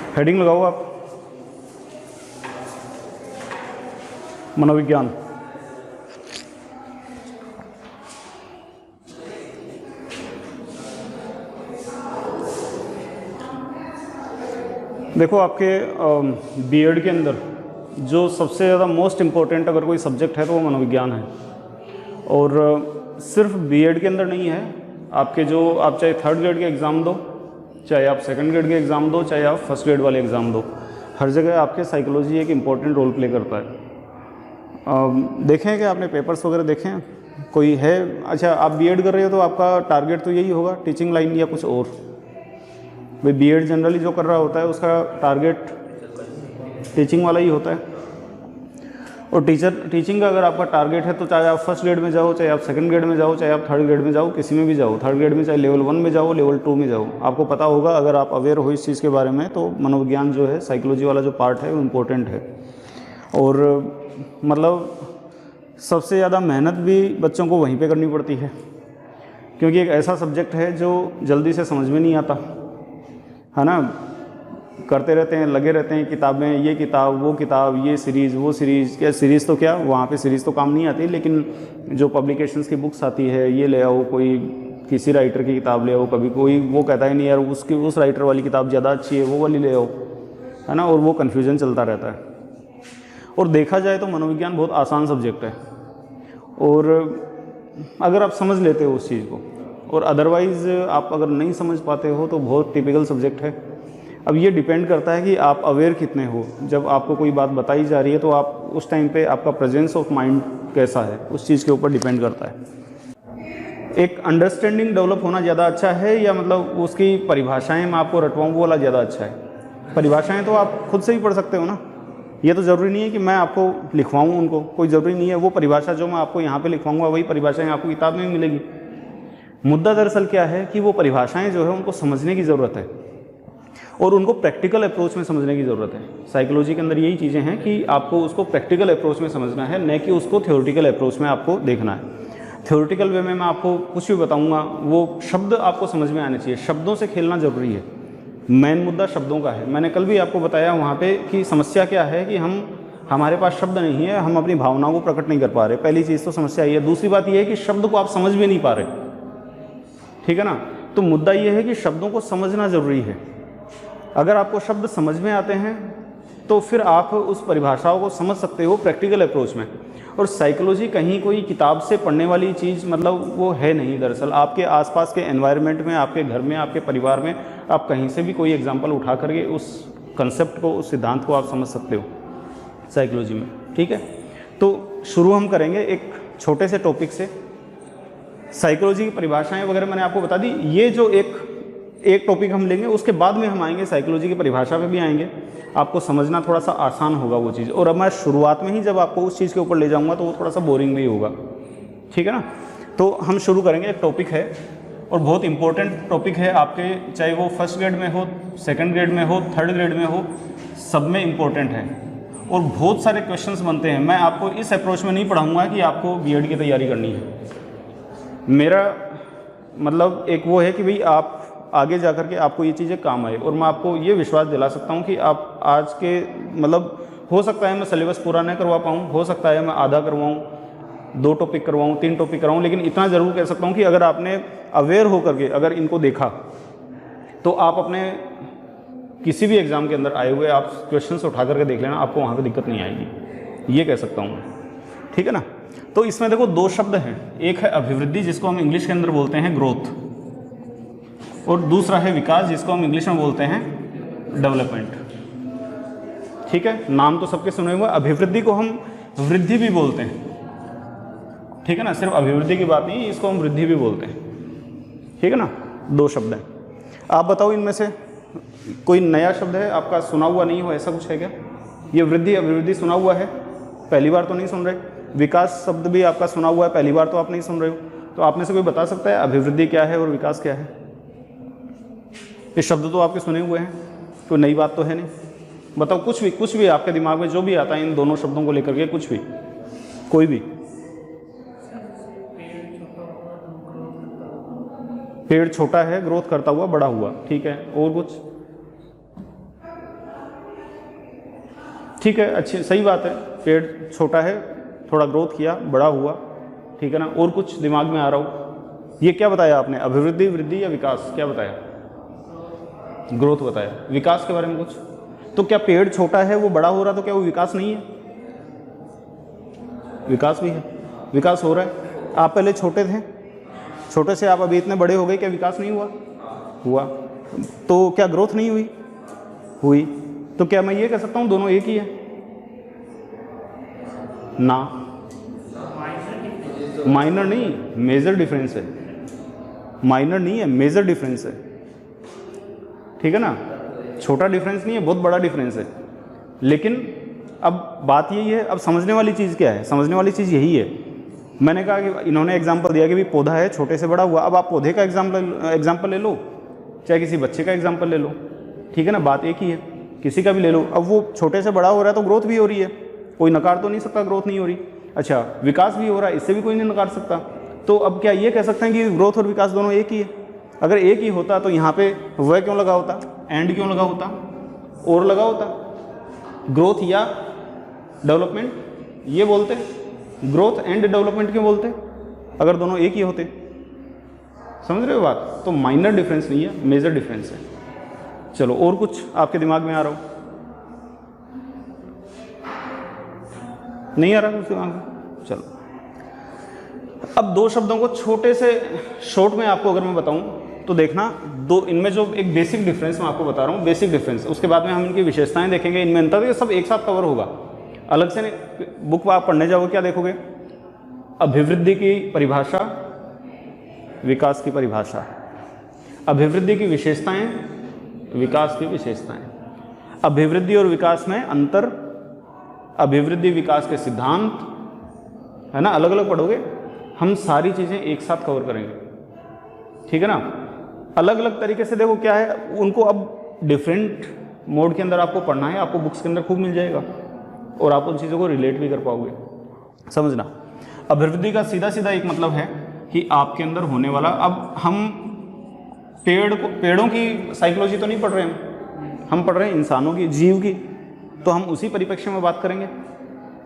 Heading लगाओ आप, मनोविज्ञान। देखो आपके बीएड के अंदर जो सबसे ज़्यादा मोस्ट इम्पोर्टेंट अगर कोई सब्जेक्ट है तो वो मनोविज्ञान है। और सिर्फ बीएड के अंदर नहीं है, आपके जो आप चाहे थर्ड ग्रेड के एग्ज़ाम दो, चाहे आप सेकंड ग्रेड के एग्ज़ाम दो, चाहे आप फर्स्ट ग्रेड वाले एग्ज़ाम दो, हर जगह आपके साइकोलॉजी एक इम्पॉर्टेंट रोल प्ले करता है। देखें कि आपने पेपर्स वगैरह देखें हैं? कोई है? अच्छा, आप बीएड कर रहे हो तो आपका टारगेट तो यही होगा, टीचिंग लाइन या कुछ और? भाई बीएड जनरली जो कर रहा होता है उसका टारगेट टीचिंग वाला ही होता है। और टीचिंग का अगर आपका टारगेट है तो चाहे आप फर्स्ट ग्रेड में जाओ, चाहे आप सेकंड ग्रेड में जाओ, चाहे आप थर्ड ग्रेड में जाओ, किसी में भी जाओ, थर्ड ग्रेड में चाहे लेवल 1 में जाओ, लेवल 2 में जाओ, आपको पता होगा अगर आप अवेयर हो इस चीज़ के बारे में तो मनोविज्ञान जो है, साइकोलॉजी वाला जो पार्ट है वो इम्पोर्टेंट है। और मतलब सबसे ज़्यादा मेहनत भी बच्चों को वहीं पर करनी पड़ती है, क्योंकि एक ऐसा सब्जेक्ट है जो जल्दी से समझ में नहीं आता है ना। करते रहते हैं, लगे रहते हैं, किताबें, ये किताब, वो किताब, ये सीरीज़, वो सीरीज़। क्या सीरीज़ तो क्या, वहाँ पे सीरीज़ तो काम नहीं आती, लेकिन जो पब्लिकेशंस की बुक्स आती है, ये ले आओ, कोई किसी राइटर की किताब ले आओ, कभी कोई वो कहता है नहीं यार उसकी उस राइटर वाली किताब ज़्यादा अच्छी है, वो वाली ले आओ, है ना। और वो कन्फ्यूज़न चलता रहता है। और देखा जाए तो मनोविज्ञान बहुत आसान सब्जेक्ट है, और अगर आप समझ लेते हो उस चीज़ को, और अदरवाइज़ आप अगर नहीं समझ पाते हो तो बहुत टिपिकल सब्जेक्ट है। अब ये डिपेंड करता है कि आप अवेयर कितने हो। जब आपको कोई बात बताई जा रही है तो आप उस टाइम पे आपका प्रेजेंस ऑफ माइंड कैसा है, उस चीज़ के ऊपर डिपेंड करता है। एक अंडरस्टैंडिंग डेवलप होना ज़्यादा अच्छा है, या मतलब उसकी परिभाषाएं मैं आपको रटवाऊँ वो वाला ज़्यादा अच्छा है? परिभाषाएँ तो आप खुद से ही पढ़ सकते हो ना, ये तो ज़रूरी नहीं है कि मैं आपको लिखवाऊँ उनको, कोई ज़रूरी नहीं है। वो परिभाषा जो मैं आपको यहाँ पर लिखवाऊँगा वही परिभाषाएँ आपको किताब में मिलेगी। मुद्दा दरअसल क्या है कि वो परिभाषाएँ जो है उनको समझने की ज़रूरत है, और उनको प्रैक्टिकल अप्रोच में समझने की ज़रूरत है। साइकोलॉजी के अंदर यही चीज़ें हैं कि आपको उसको प्रैक्टिकल अप्रोच में समझना है, न कि उसको थ्योरेटिकल अप्रोच में आपको देखना है। थ्योरेटिकल वे में मैं आपको कुछ भी बताऊंगा, वो शब्द आपको समझ में आने चाहिए, शब्दों से खेलना ज़रूरी है। मेन मुद्दा शब्दों का है। मैंने कल भी आपको बताया वहाँ पर कि समस्या क्या है कि हमारे पास शब्द नहीं है, हम अपनी भावनाओं को प्रकट नहीं कर पा रहे। पहली चीज़ तो समस्या ये है। दूसरी बात ये है कि शब्द को आप समझ भी नहीं पा रहे, ठीक है ना। तो मुद्दा ये है कि शब्दों को समझना ज़रूरी है। अगर आपको शब्द समझ में आते हैं तो फिर आप उस परिभाषाओं को समझ सकते हो प्रैक्टिकल अप्रोच में। और साइकोलॉजी कहीं कोई किताब से पढ़ने वाली चीज़ मतलब वो है नहीं। दरअसल आपके आसपास के एनवायरनमेंट में, आपके घर में, आपके परिवार में, आप कहीं से भी कोई एग्जांपल उठा करके उस कंसेप्ट को, उस सिद्धांत को आप समझ सकते हो साइकोलॉजी में, ठीक है। तो शुरू हम करेंगे एक छोटे से टॉपिक से। साइकोलॉजी की परिभाषाएं वगैरह मैंने आपको बता दी। ये जो एक टॉपिक हम लेंगे, उसके बाद में हम आएंगे साइकोलॉजी की परिभाषा पे भी आएंगे। आपको समझना थोड़ा सा आसान होगा वो चीज़। और अब मैं शुरुआत में ही जब आपको उस चीज़ के ऊपर ले जाऊंगा तो वो थोड़ा सा बोरिंग भी होगा, ठीक है ना। तो हम शुरू करेंगे। एक टॉपिक है और बहुत इंपॉर्टेंट टॉपिक है आपके, चाहे वो फर्स्ट ग्रेड में हो, सेकेंड ग्रेड में हो, थर्ड ग्रेड में हो, सब में इम्पोर्टेंट है। और बहुत सारे क्वेश्चंस बनते हैं। मैं आपको इस अप्रोच में नहीं पढ़ाऊँगा कि आपको बीएड की तैयारी करनी है। मेरा मतलब एक वो है कि भाई आप आगे जा कर के आपको ये चीज़ें काम आए। और मैं आपको ये विश्वास दिला सकता हूँ कि आप आज के मतलब हो सकता है मैं सिलेबस पूरा नहीं करवा पाऊँ, हो सकता है मैं आधा करवाऊँ, 2 टॉपिक करवाऊँ, 3 टॉपिक करवाऊँ, लेकिन इतना ज़रूर कह सकता हूँ कि अगर आपने अवेयर होकर के अगर इनको देखा तो आप अपने किसी भी एग्ज़ाम के अंदर आए हुए आप क्वेश्चंस उठा करके देख लेना, आपको वहाँ पर दिक्कत नहीं आएगी, ये कह सकता हूँ, ठीक है ना। तो इसमें देखो 2 शब्द हैं। एक है अभिवृद्धि, जिसको हम इंग्लिश के अंदर बोलते हैं ग्रोथ, और दूसरा है विकास, जिसको हम इंग्लिश में बोलते हैं डेवलपमेंट, ठीक है। नाम तो सबके सुने हुए। अभिवृद्धि को हम वृद्धि भी बोलते हैं, ठीक है ना। सिर्फ अभिवृद्धि की बात नहीं, इसको हम वृद्धि भी बोलते हैं, ठीक है ना। 2 शब्द हैं। आप बताओ इनमें से कोई नया शब्द है आपका सुना हुआ नहीं हो, ऐसा कुछ है क्या? ये वृद्धि अभिवृद्धि सुना हुआ है, पहली बार तो नहीं सुन रहे। विकास शब्द भी आपका सुना हुआ है, पहली बार तो आप नहीं सुन रहे हो। तो आप में से कोई बता सकता है अभिवृद्धि क्या है और विकास क्या है? ये शब्द तो आपके सुने हुए हैं, कोई नई बात तो है नहीं। बताओ कुछ भी आपके दिमाग में जो भी आता है इन दोनों शब्दों को लेकर के, कुछ भी, कोई भी। पेड़ छोटा है, ग्रोथ करता हुआ बड़ा हुआ, ठीक है। और कुछ? ठीक है, अच्छी सही बात है, पेड़ छोटा है, थोड़ा ग्रोथ किया, बड़ा हुआ, ठीक है ना। और कुछ दिमाग में आ रहा हो? ये क्या बताया आपने, अभिवृद्धि, वृद्धि या विकास, क्या बताया? ग्रोथ बताया। विकास के बारे में कुछ? तो क्या पेड़ छोटा है वो बड़ा हो रहा, तो क्या वो विकास नहीं है? विकास भी है, विकास हो रहा है। आप पहले छोटे थे, छोटे से आप अभी इतने बड़े हो गए, क्या विकास नहीं हुआ? हुआ। तो क्या ग्रोथ नहीं हुई? हुई। तो क्या मैं ये कह सकता हूँ दोनों एक ही है? ना, माइनर नहीं, मेजर डिफरेंस है। माइनर नहीं है, मेजर डिफरेंस है, ठीक है ना। छोटा डिफरेंस नहीं है, बहुत बड़ा डिफरेंस है। लेकिन अब बात यही है, अब समझने वाली चीज़ क्या है? समझने वाली चीज़ यही है, मैंने कहा कि इन्होंने एग्जांपल दिया कि भी पौधा है, छोटे से बड़ा हुआ। अब आप पौधे का एग्जांपल ले लो, चाहे किसी बच्चे का एग्जांपल ले लो, ठीक है ना, बात एक ही है, किसी का भी ले लो। अब वो छोटे से बड़ा हो रहा है तो ग्रोथ भी हो रही है, कोई नकार तो नहीं सकता ग्रोथ नहीं हो रही। अच्छा, विकास भी हो रहा है, इससे भी कोई नहीं नकार सकता। तो अब क्या ये कह सकते हैं कि ग्रोथ और विकास दोनों एक ही है? अगर एक ही होता तो यहाँ पे वह क्यों लगा होता, एंड क्यों लगा होता, और लगा होता? ग्रोथ या डेवलपमेंट ये बोलते, ग्रोथ एंड डेवलपमेंट क्यों बोलते अगर दोनों एक ही होते? समझ रहे हो बात? तो माइनर डिफरेंस नहीं है, मेजर डिफरेंस है। चलो, और कुछ आपके दिमाग में आ रहा हो? नहीं आ रहा कुछ दिमाग में? चलो, अब दो शब्दों को छोटे से शॉर्ट में आपको अगर मैं बताऊं तो देखना, दो इनमें जो एक बेसिक डिफरेंस मैं आपको बता रहा हूँ, बेसिक डिफरेंस, उसके बाद में हम इनकी विशेषताएं देखेंगे, इनमें अंतर, ये सब एक साथ कवर होगा। अलग से बुक आप पढ़ने जाओगे क्या देखोगे? अभिवृद्धि की परिभाषा, विकास की परिभाषा, अभिवृद्धि की विशेषताएं, विकास की विशेषताएं, अभिवृद्धि और विकास में अंतर, अभिवृद्धि विकास के सिद्धांत, है ना, अलग अलग पढ़ोगे। हम सारी चीज़ें एक साथ कवर करेंगे, ठीक है ना। अलग अलग तरीके से देखो क्या है उनको, अब डिफरेंट मोड के अंदर आपको पढ़ना है, आपको बुक्स के अंदर खूब मिल जाएगा और आप उन चीज़ों को रिलेट भी कर पाओगे। समझना, अभिवृद्धि का सीधा सीधा एक मतलब है कि आपके अंदर होने वाला, अब हम पेड़ों की साइकोलॉजी तो नहीं पढ़ रहे हैं, हम पढ़ रहे हैं इंसानों की, जीव की, तो हम उसी परिप्रेक्ष्य में बात करेंगे।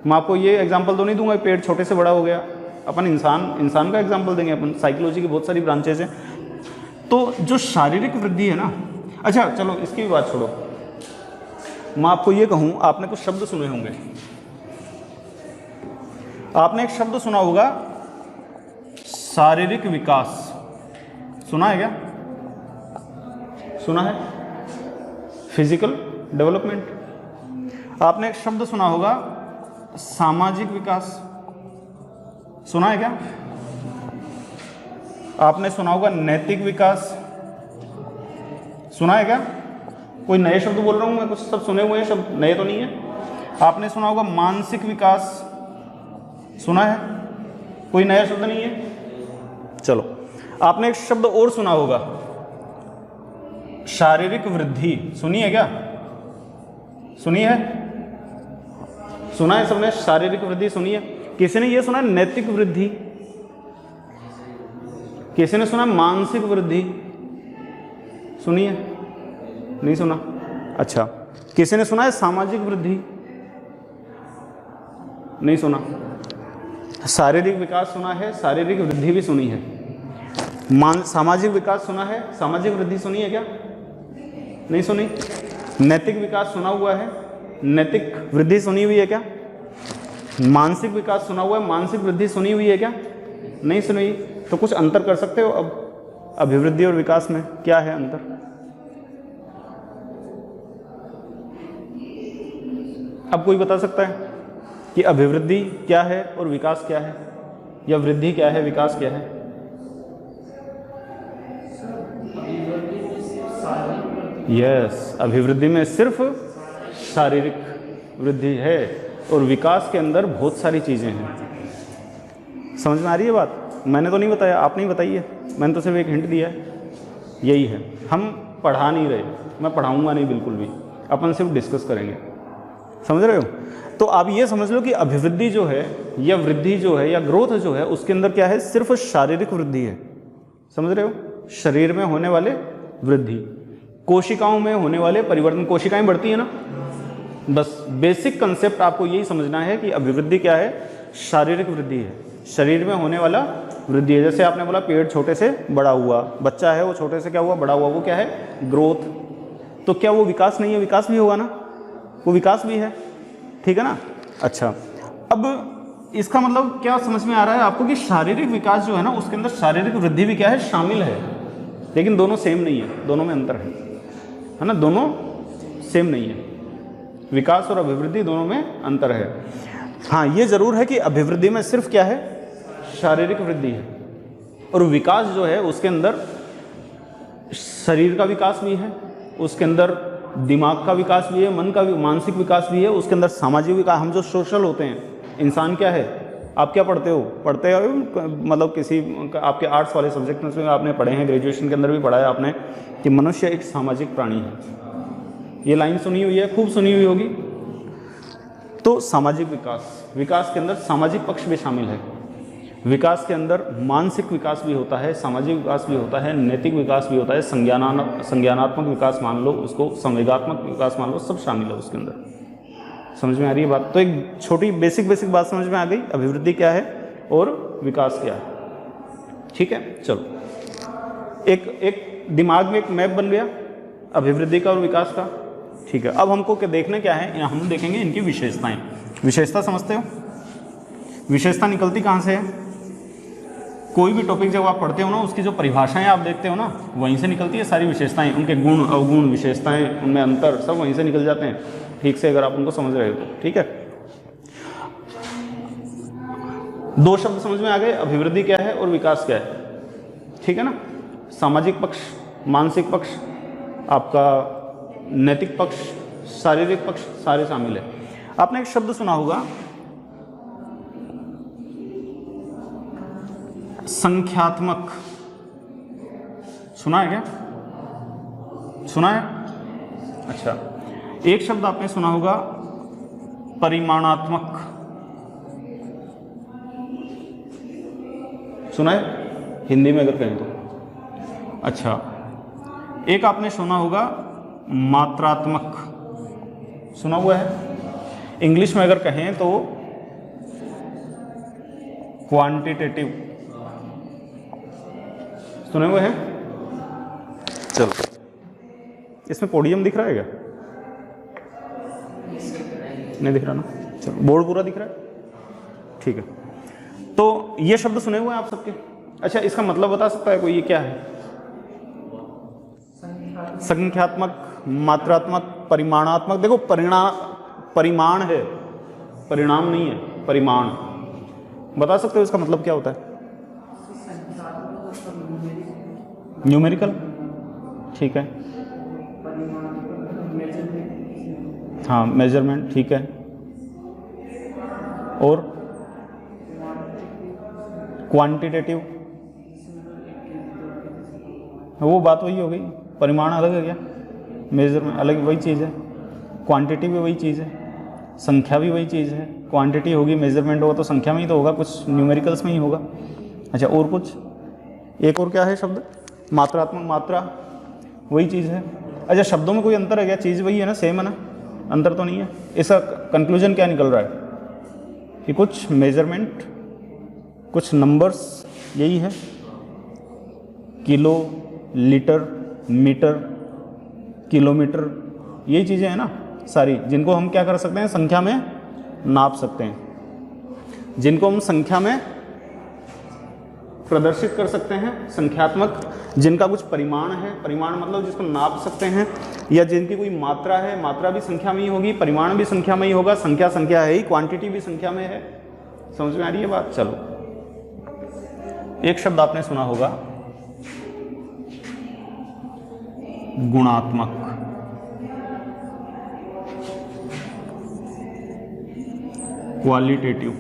मैं आपको ये एग्जाम्पल तो नहीं दूंगा पेड़ छोटे से बड़ा हो गया, अपन इंसान का एग्जाम्पल देंगे। अपन साइकोलॉजी की बहुत सारी ब्रांचेज हैं। तो जो शारीरिक वृद्धि है ना, अच्छा चलो इसकी भी बात छोड़ो, मैं आपको ये कहूँ, आपने कुछ शब्द सुने होंगे, आपने एक शब्द सुना होगा शारीरिक विकास, सुना है क्या? सुना है? Physical development. आपने एक शब्द सुना होगा सामाजिक विकास, सुना है क्या? आपने सुना होगा नैतिक विकास, सुना है क्या? कोई नए शब्द बोल रहा हूं मैं, कुछ सब सुने हुए हैं शब्द, नए तो नहीं है। आपने सुना होगा मानसिक विकास, सुना है? कोई नया शब्द नहीं है। चलो, आपने एक शब्द और सुना होगा शारीरिक वृद्धि, सुनी है क्या? सुनी है? सुना है सबने? शारीरिक वृद्धि सुनी है? किसी ने ये सुना नैतिक वृद्धि? किसी ने सुना मानसिक वृद्धि? सुनी है? नहीं सुना? अच्छा, किसी ने सुना है सामाजिक वृद्धि? नहीं सुना? शारीरिक विकास सुना है, शारीरिक वृद्धि भी सुनी है। सामाजिक विकास सुना है, सामाजिक वृद्धि सुनी है क्या? नहीं सुनी? नैतिक विकास सुना हुआ है, नैतिक वृद्धि सुनी हुई है क्या? मानसिक विकास सुना हुआ है, मानसिक वृद्धि सुनी हुई है क्या? नहीं सुनी? तो कुछ अंतर कर सकते हो अब अभिवृद्धि और विकास में? क्या है अंतर? अब कोई बता सकता है कि अभिवृद्धि क्या है और विकास क्या है, या वृद्धि क्या है, विकास क्या है? यस, अभिवृद्धि में सिर्फ शारीरिक वृद्धि है और विकास के अंदर बहुत सारी चीज़ें हैं। समझ में आ रही है बात? मैंने तो नहीं बताया, आपने ही बताई है, मैंने तो सिर्फ एक हिंट दिया है। यही है, हम पढ़ा नहीं रहे, मैं पढ़ाऊंगा नहीं बिल्कुल भी, अपन सिर्फ डिस्कस करेंगे। समझ रहे हो? तो आप ये समझ लो कि अभिवृद्धि जो है या वृद्धि जो है या ग्रोथ जो है, उसके अंदर क्या है? सिर्फ शारीरिक वृद्धि है। समझ रहे हो? शरीर में होने वाले वृद्धि, कोशिकाओं में होने वाले परिवर्तन, कोशिकाएं बढ़ती है ना, बस बेसिक कंसेप्ट आपको यही समझना है कि अभिवृद्धि क्या है, शारीरिक वृद्धि है, शरीर में होने वाला वृद्धि है। जैसे आपने बोला पेड़ छोटे से बड़ा हुआ, बच्चा है वो छोटे से क्या हुआ, बड़ा हुआ, वो क्या है, ग्रोथ। तो क्या वो विकास नहीं है, विकास भी होगा ना, वो विकास भी है, ठीक है ना। अच्छा, अब इसका मतलब क्या समझ में आ रहा है आपको कि शारीरिक विकास जो है ना उसके अंदर शारीरिक वृद्धि भी क्या है, शामिल है, लेकिन दोनों सेम नहीं है, दोनों में अंतर है ना, दोनों सेम नहीं है, विकास और अभिवृद्धि दोनों में अंतर है। हाँ, ये जरूर है कि अभिवृद्धि में सिर्फ क्या है, शारीरिक वृद्धि है, और विकास जो है उसके अंदर शरीर का विकास भी है, उसके अंदर दिमाग का विकास भी है, मन का भी, मानसिक विकास भी है, उसके अंदर सामाजिक विकास। हम जो सोशल होते हैं, इंसान क्या है, आप क्या पढ़ते हो मतलब किसी आपके आर्ट्स वाले सब्जेक्ट में आपने पढ़े हैं, ग्रेजुएशन के अंदर भी पढ़ा है आपने कि मनुष्य एक सामाजिक प्राणी है। ये लाइन सुनी हुई है, खूब सुनी हुई होगी। तो सामाजिक विकास, विकास के अंदर सामाजिक पक्ष भी शामिल है, विकास के अंदर मानसिक विकास भी होता है, सामाजिक विकास भी होता है, नैतिक विकास भी होता है, संज्ञानात्मक विकास मान लो उसको, संवेगात्मक विकास मान लो, सब शामिल है उसके अंदर। समझ में आ रही है बात। तो एक छोटी बेसिक बात समझ में आ गई, अभिवृद्धि क्या है और विकास क्या है, ठीक है। चलो, एक दिमाग में एक मैप बन गया अभिवृद्धि का और विकास का, ठीक है। अब हमको क्या देखना क्या है, हम देखेंगे इनकी विशेषताएं। विशेषता समझते हो, विशेषता निकलती कहाँ से है, कोई भी टॉपिक जब आप पढ़ते हो ना उसकी जो परिभाषाएं आप देखते हो ना वहीं से निकलती है सारी विशेषताएं, उनके गुण अवगुण विशेषताएं, उनमें अंतर सब वहीं से निकल जाते हैं, ठीक से अगर आप उनको समझ रहे हो तो, ठीक है। दो शब्द समझ में आ गए, अभिवृद्धि क्या है और विकास क्या है, ठीक है ना। सामाजिक पक्ष, मानसिक पक्ष, आपका नैतिक पक्ष, शारीरिक पक्ष, सारे शामिल है। आपने एक शब्द सुना होगा संख्यात्मक, सुना है क्या, सुना है? अच्छा, एक शब्द आपने सुना होगा परिमाणात्मक, सुना है हिंदी में अगर कहें तो। अच्छा, एक आपने सुना होगा मात्रात्मक, सुना हुआ है। इंग्लिश में अगर कहें तो क्वांटिटेटिव, सुने हुए हैं। चलो, इसमें पोडियम दिख रहा है क्या, नहीं दिख रहा ना, चलो बोर्ड पूरा दिख रहा है, ठीक है। तो ये शब्द सुने हुए हैं आप सबके। अच्छा, इसका मतलब बता सकता है कोई, ये क्या है? संख्यात्मक, मात्रात्मक, परिमाणात्मक। देखो परिमाण है, परिणाम नहीं है, परिमाण। बता सकते हो इसका मतलब क्या होता है? न्यूमेरिकल, ठीक है, हाँ मेजरमेंट, ठीक है। और क्वांटिटेटिव, वो बात वही हो गई, परिमाण अलग है क्या, मेजरमेंट अलग, वही चीज़ है। क्वांटिटी भी वही चीज़ है, संख्या भी वही चीज़ है। क्वांटिटी होगी, मेजरमेंट होगा तो संख्या में ही तो होगा, कुछ न्यूमेरिकल्स में ही होगा। अच्छा, और कुछ, एक और क्या है शब्द, मात्रात्मक, मात्रा वही चीज़ है। अच्छा, शब्दों में कोई अंतर है क्या? चीज़ वही है ना, सेम है ना, अंतर तो नहीं है। इसका कंक्लूजन क्या निकल रहा है कि कुछ मेजरमेंट, कुछ नंबर्स, यही है, किलो, लीटर, मीटर, किलोमीटर, यही चीज़ें हैं ना सारी, जिनको हम क्या कर सकते हैं, संख्या में नाप सकते हैं, जिनको हम संख्या में प्रदर्शित कर सकते हैं, संख्यात्मक, जिनका कुछ परिमाण है, परिमाण मतलब जिसको नाप सकते हैं, या जिनकी कोई मात्रा है, मात्रा भी संख्या में ही होगी, परिमाण भी संख्या में ही होगा, संख्या संख्या है ही, क्वांटिटी भी संख्या में है। समझ में आ रही है बात? चलो, एक शब्द आपने सुना होगा गुणात्मक, क्वालिटेटिव।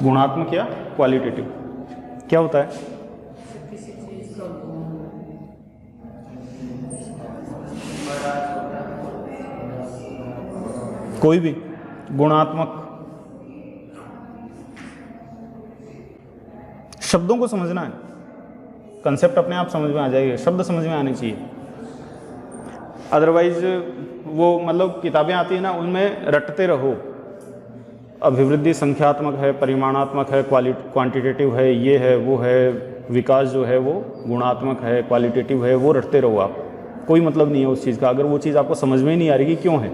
गुणात्मक या क्वालिटेटिव क्या होता है? कोई भी गुणात्मक, शब्दों को समझना है, कंसेप्ट अपने आप समझ में आ जाएगा, शब्द समझ में आने चाहिए। अदरवाइज वो मतलब किताबें आती है ना, उनमें रटते रहो, अभिवृद्धि संख्यात्मक है, परिमाणात्मक है, क्वांटिटेटिव है, ये है वो है, विकास जो है वो गुणात्मक है, क्वालिटेटिव है, वो रटते रहो आप, कोई मतलब नहीं है उस चीज़ का, अगर वो चीज़ आपको समझ में ही नहीं आ रही कि क्यों है।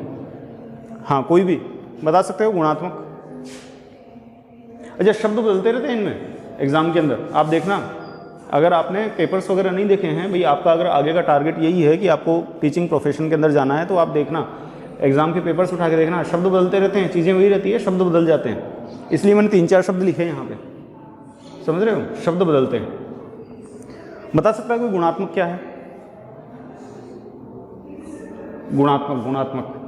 हाँ, कोई भी बता सकते हो गुणात्मक। अच्छा, शब्द बदलते रहते हैं इनमें एग्ज़ाम के अंदर, आप देखना, अगर आपने पेपर्स वगैरह नहीं देखे हैं भाई, आपका अगर आगे का टारगेट यही है कि आपको टीचिंग प्रोफेशन के अंदर जाना है, तो आप देखना एग्ज़ाम के पेपर्स उठा के देखना, शब्द बदलते रहते हैं, चीज़ें वही रहती है, शब्द बदल जाते हैं। इसलिए मैंने 3-4 शब्द लिखे हैं यहाँ पे, समझ रहे हो, शब्द बदलते हैं। बता सकता है कोई गुणात्मक क्या है? गुणात्मक, गुणात्मक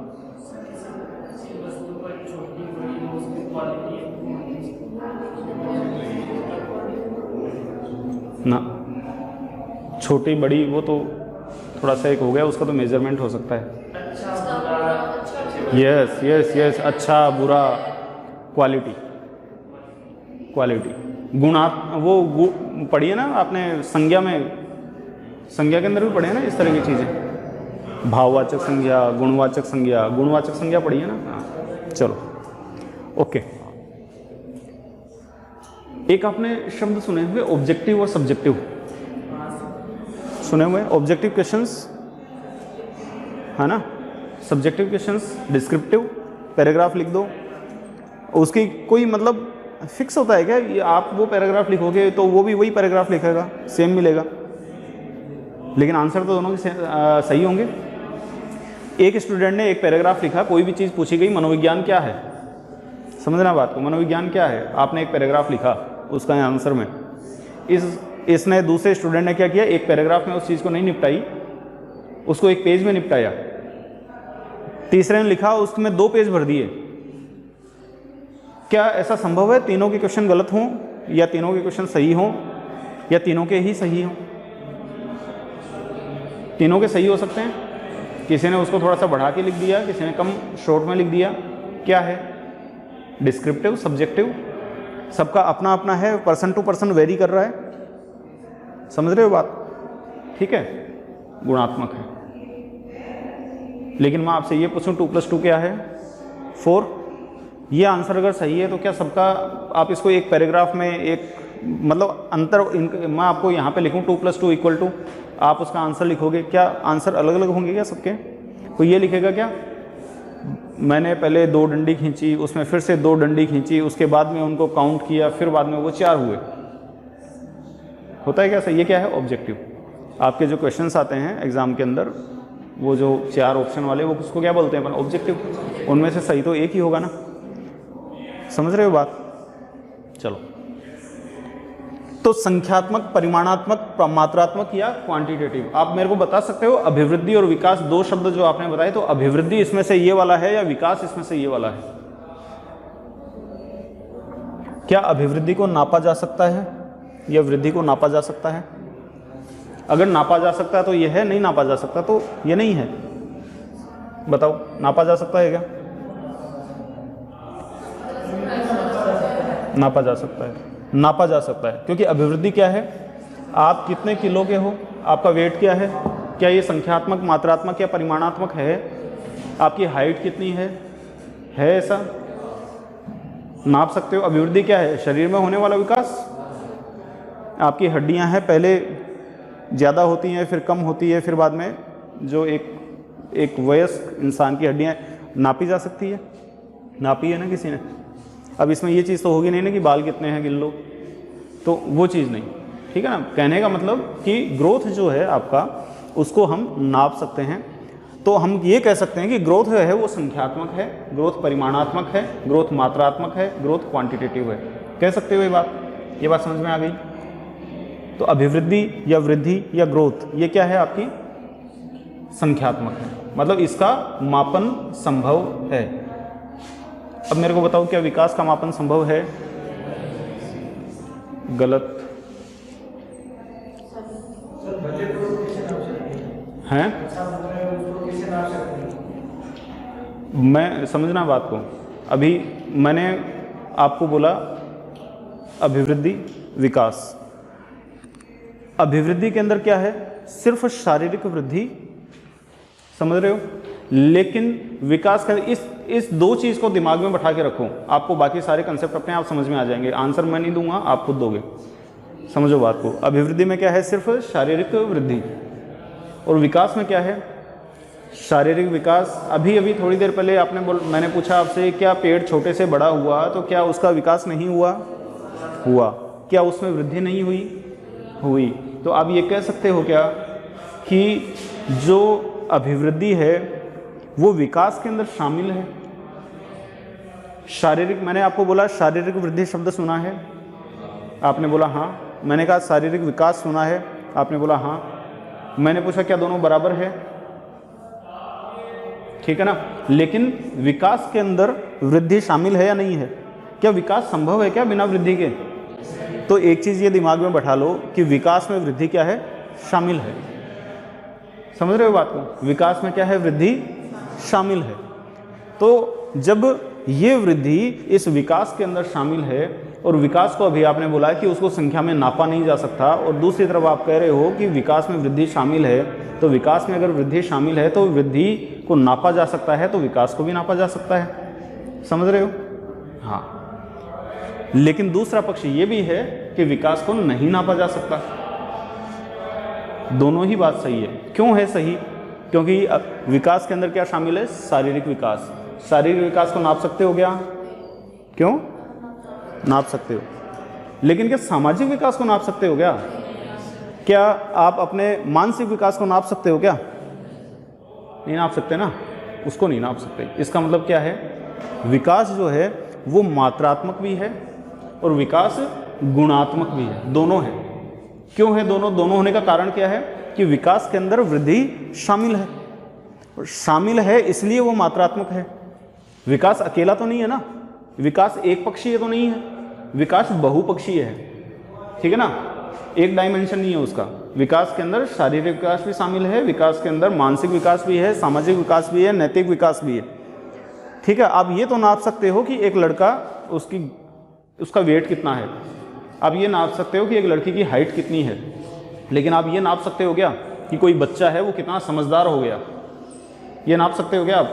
ना, छोटी बड़ी वो तो थोड़ा सा एक हो गया, उसका तो मेजरमेंट हो सकता है। यस यस यस, अच्छा बुरा, क्वालिटी, क्वालिटी, वो पढ़ी है ना आपने संज्ञा में, संज्ञा के अंदर भी पढ़े हैं ना इस तरह की चीज़ें, भाववाचक संज्ञा, गुणवाचक संज्ञा, गुणवाचक संज्ञा पढ़ी है ना। चलो ओके, एक आपने शब्द सुने हुए ऑब्जेक्टिव और सब्जेक्टिव, सुने हुए ऑब्जेक्टिव क्वेश्चंस है ना, सब्जेक्टिव क्वेश्चंस, डिस्क्रिप्टिव, पैराग्राफ लिख दो, उसकी कोई मतलब फिक्स होता है क्या? ये आप वो पैराग्राफ लिखोगे तो वो भी वही पैराग्राफ लिखेगा, सेम मिलेगा, लेकिन आंसर तो दोनों के सही होंगे। एक स्टूडेंट ने एक पैराग्राफ लिखा, कोई भी चीज़ पूछी गई, मनोविज्ञान क्या है, समझना बात को, मनोविज्ञान क्या है, आपने एक पैराग्राफ लिखा उसका आंसर में, इसने दूसरे स्टूडेंट ने क्या किया, एक पैराग्राफ में उस चीज़ को नहीं निपटाई, उसको एक पेज में निपटाया, तीसरे ने लिखा उसमें 2 पेज भर दिए। क्या ऐसा संभव है तीनों के क्वेश्चन गलत हों, या तीनों के क्वेश्चन सही हों, या तीनों के ही सही हों? तीनों के सही हो सकते हैं, किसी ने उसको थोड़ा सा बढ़ा के लिख दिया, किसी ने कम शॉर्ट में लिख दिया। क्या है? डिस्क्रिप्टिव, सब्जेक्टिव, सबका अपना अपना है, पर्सन टू पर्सन वेरी कर रहा है, समझ रहे हो बात? ठीक है, गुणात्मक है। लेकिन मैं आपसे ये पूछूं 2 + 2 क्या है? 4। ये आंसर अगर सही है तो क्या सबका, आप इसको एक पैराग्राफ में एक मतलब अंतर, मैं आपको यहाँ पे लिखूँ 2 + 2 = आप उसका आंसर लिखोगे, क्या आंसर अलग अलग होंगे क्या सबके? कोई ये लिखेगा क्या, मैंने पहले 2 डंडी खींची, उसमें फिर से 2 डंडी खींची, उसके बाद में उनको काउंट किया, फिर बाद में वो 4 हुए, होता है क्या? सही, ये क्या है? ऑब्जेक्टिव। आपके जो क्वेश्चंस आते हैं एग्ज़ाम के अंदर, वो जो 4 ऑप्शन वाले, वो उसको क्या बोलते हैं अपन? ऑब्जेक्टिव। उनमें से सही तो एक ही होगा ना, समझ रहे हो बात? चलो, तो संख्यात्मक, परिमाणात्मक, मात्रात्मक या क्वांटिटेटिव, आप मेरे को बता सकते हो अभिवृद्धि और विकास, 2 शब्द जो आपने बताए, तो अभिवृद्धि इसमें से ये वाला है या विकास इसमें से ये वाला है? क्या अभिवृद्धि को नापा जा सकता है या वृद्धि को नापा जा सकता है? अगर नापा जा सकता है तो ये है, नहीं नापा जा सकता तो ये नहीं है। बताओ, नापा जा सकता है क्या? नापा जा सकता है, नापा जा सकता है, क्योंकि अभिवृद्धि क्या है? आप कितने किलो के हो, आपका वेट क्या है, क्या ये संख्यात्मक, मात्रात्मक या परिमाणात्मक है? आपकी हाइट कितनी है ऐसा नाप सकते हो। अभिवृद्धि क्या है? शरीर में होने वाला विकास। आपकी हड्डियां हैं, पहले ज़्यादा होती हैं, फिर कम होती है, फिर बाद में जो एक वयस्क इंसान की हड्डियां नापी जा सकती है, नापी है ना किसी ने? अब इसमें ये चीज़ तो होगी नहीं ना कि बाल कितने हैं गिन लो, तो वो चीज़ नहीं, ठीक है ना? कहने का मतलब कि ग्रोथ जो है आपका, उसको हम नाप सकते हैं। तो हम ये कह सकते हैं कि ग्रोथ है वो संख्यात्मक है, ग्रोथ परिमाणात्मक है, ग्रोथ मात्रात्मक है, ग्रोथ क्वांटिटेटिव है। कह सकते हो ये बात समझ में आ गई? तो अभिवृद्धि या वृद्धि या ग्रोथ, ये क्या है? आपकी संख्यात्मक है, मतलब इसका मापन संभव है। अब मेरे को बताओ, क्या विकास का मापन संभव है? गलत हैं? मैं समझना बात को, अभी मैंने आपको बोला अभिवृद्धि, विकास। अभिवृद्धि के अंदर क्या है? सिर्फ शारीरिक वृद्धि, समझ रहे हो। लेकिन विकास का इस दो चीज़ को दिमाग में बैठा के रखो, आपको बाकी सारे कंसेप्ट अपने आप समझ में आ जाएंगे। आंसर मैं नहीं दूंगा, आप खुद दोगे। समझो बात को। अभिवृद्धि में क्या है? सिर्फ शारीरिक वृद्धि। और विकास में क्या है? शारीरिक विकास। अभी थोड़ी देर पहले मैंने पूछा आपसे, क्या पेड़ छोटे से बड़ा हुआ तो क्या उसका विकास नहीं हुआ? हुआ। क्या उसमें वृद्धि नहीं हुई? हुई। तो आप ये कह सकते हो क्या कि जो अभिवृद्धि है वो विकास के अंदर शामिल है? शारीरिक, मैंने आपको बोला शारीरिक वृद्धि शब्द सुना है, आपने बोला हाँ। मैंने कहा शारीरिक विकास सुना है, आपने बोला हाँ। मैंने पूछा क्या दोनों बराबर है? ठीक है ना। लेकिन विकास के अंदर वृद्धि शामिल है या नहीं है? क्या विकास संभव है क्या बिना वृद्धि के? तो एक चीज़ ये दिमाग में बैठा लो कि विकास में वृद्धि क्या है? शामिल है। समझ रहे हो बात को? विकास में क्या है? वृद्धि शामिल है। तो जब ये वृद्धि इस विकास के अंदर शामिल है, और विकास को अभी आपने बोला कि उसको संख्या में नापा नहीं जा सकता, और दूसरी तरफ आप कह रहे हो कि विकास में वृद्धि शामिल है, तो विकास में अगर वृद्धि शामिल है तो वृद्धि को नापा जा सकता है, तो विकास को भी नापा जा सकता है। समझ रहे हो? हाँ। लेकिन दूसरा पक्ष ये भी है कि विकास को नहीं नापा जा सकता। दोनों ही बात सही है। क्यों है सही? क्योंकि विकास के अंदर क्या शामिल है? शारीरिक विकास। शारीरिक विकास को नाप सकते हो क्या? क्यों नाप सकते हो? लेकिन क्या सामाजिक विकास को नाप सकते हो क्या? क्या आप अपने मानसिक विकास को नाप सकते हो क्या? नहीं नाप सकते ना, उसको नहीं नाप सकते। इसका मतलब क्या है? विकास जो है वो मात्रात्मक भी है और विकास गुणात्मक भी है, दोनों है। क्यों है दोनों? दोनों होने का कारण क्या है कि विकास के अंदर वृद्धि शामिल है, और शामिल है इसलिए वो मात्रात्मक है। विकास अकेला तो नहीं है ना, विकास एक पक्षीय तो नहीं है, विकास बहुपक्षीय है। ठीक है ना, एक डायमेंशन नहीं है उसका। विकास के अंदर शारीरिक विकास भी शामिल है, विकास के अंदर मानसिक विकास भी है, सामाजिक विकास भी है, नैतिक विकास भी है। ठीक है, आप ये तो नाप सकते हो कि एक लड़का उसका वेट कितना है, आप ये नाप सकते हो कि एक लड़की की हाइट कितनी है, लेकिन आप ये नाप सकते हो क्या कि कोई बच्चा है वो कितना समझदार हो गया? ये नाप सकते हो क्या आप?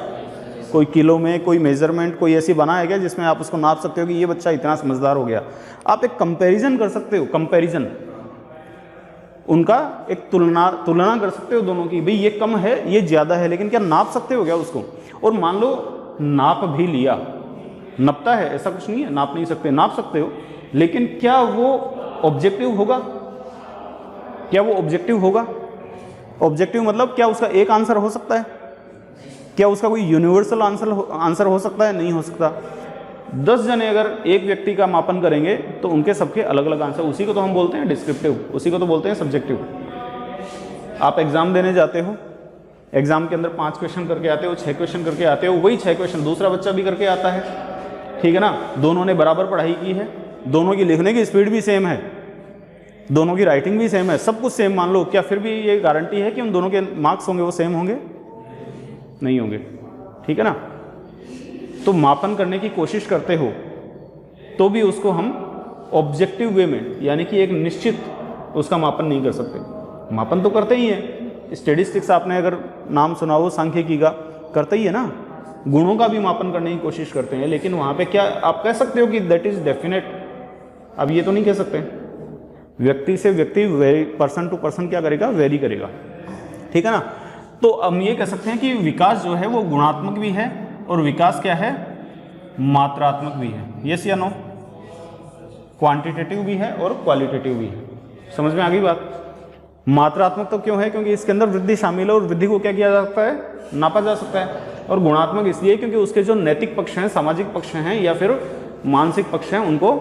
कोई किलो में कोई मेजरमेंट कोई ऐसी बना है क्या जिसमें आप उसको नाप सकते हो कि ये बच्चा इतना समझदार हो गया? आप एक कंपैरिजन कर सकते हो, कंपैरिजन, उनका एक तुलना कर सकते हो दोनों की, भाई ये कम है ये ज़्यादा है, लेकिन क्या नाप सकते हो क्या उसको? और मान लो नाप भी लिया, नपता है ऐसा कुछ नहीं है, नाप नहीं सकते, नाप सकते हो, लेकिन क्या वो ऑब्जेक्टिव होगा? क्या वो ऑब्जेक्टिव होगा? ऑब्जेक्टिव मतलब क्या उसका एक आंसर हो सकता है? क्या उसका कोई यूनिवर्सल आंसर हो सकता है? नहीं हो सकता। 10 जने अगर एक व्यक्ति का मापन करेंगे तो उनके सबके अलग अलग आंसर, उसी को तो हम बोलते हैं डिस्क्रिप्टिव, उसी को तो बोलते हैं सब्जेक्टिव। आप एग्जाम देने जाते हो, एग्जाम के अंदर 5 क्वेश्चन करके आते हो, 6 क्वेश्चन करके आते हो, वही 6 क्वेश्चन दूसरा बच्चा भी करके आता है। ठीक है ना, दोनों ने बराबर पढ़ाई की है, दोनों की लिखने की स्पीड भी सेम है, दोनों की राइटिंग भी सेम है, सब कुछ सेम मान लो, क्या फिर भी ये गारंटी है कि उन दोनों के मार्क्स होंगे वो सेम होंगे? नहीं होंगे। ठीक है ना, तो मापन करने की कोशिश करते हो तो भी उसको हम ऑब्जेक्टिव वे में, यानी कि एक निश्चित उसका मापन नहीं कर सकते। मापन तो करते ही हैं, स्टैटिस्टिक्स आपने अगर नाम सुना हो, सांख्यिकी का करते ही है ना, गुणों का भी मापन करने की कोशिश करते हैं, लेकिन वहाँ पे क्या आप कह सकते हो कि दैट इज डेफिनेट? अब ये तो नहीं कह सकते। व्यक्ति से व्यक्ति पर्सन टू पर्सन क्या करेगा? वेरी करेगा। ठीक है ना, तो हम ये कह सकते हैं कि विकास जो है वो गुणात्मक भी है और विकास क्या है? मात्रात्मक भी है। यस या नो? क्वांटिटेटिव भी है और क्वालिटेटिव भी है। समझ में आ गई बात? मात्रात्मक तो क्यों है? क्योंकि इसके अंदर वृद्धि शामिल है और वृद्धि को क्या किया जा सकता है? नापा जा सकता है। और गुणात्मक इसलिए क्योंकि उसके जो नैतिक पक्ष हैं, सामाजिक पक्ष हैं या फिर मानसिक पक्ष हैं, उनको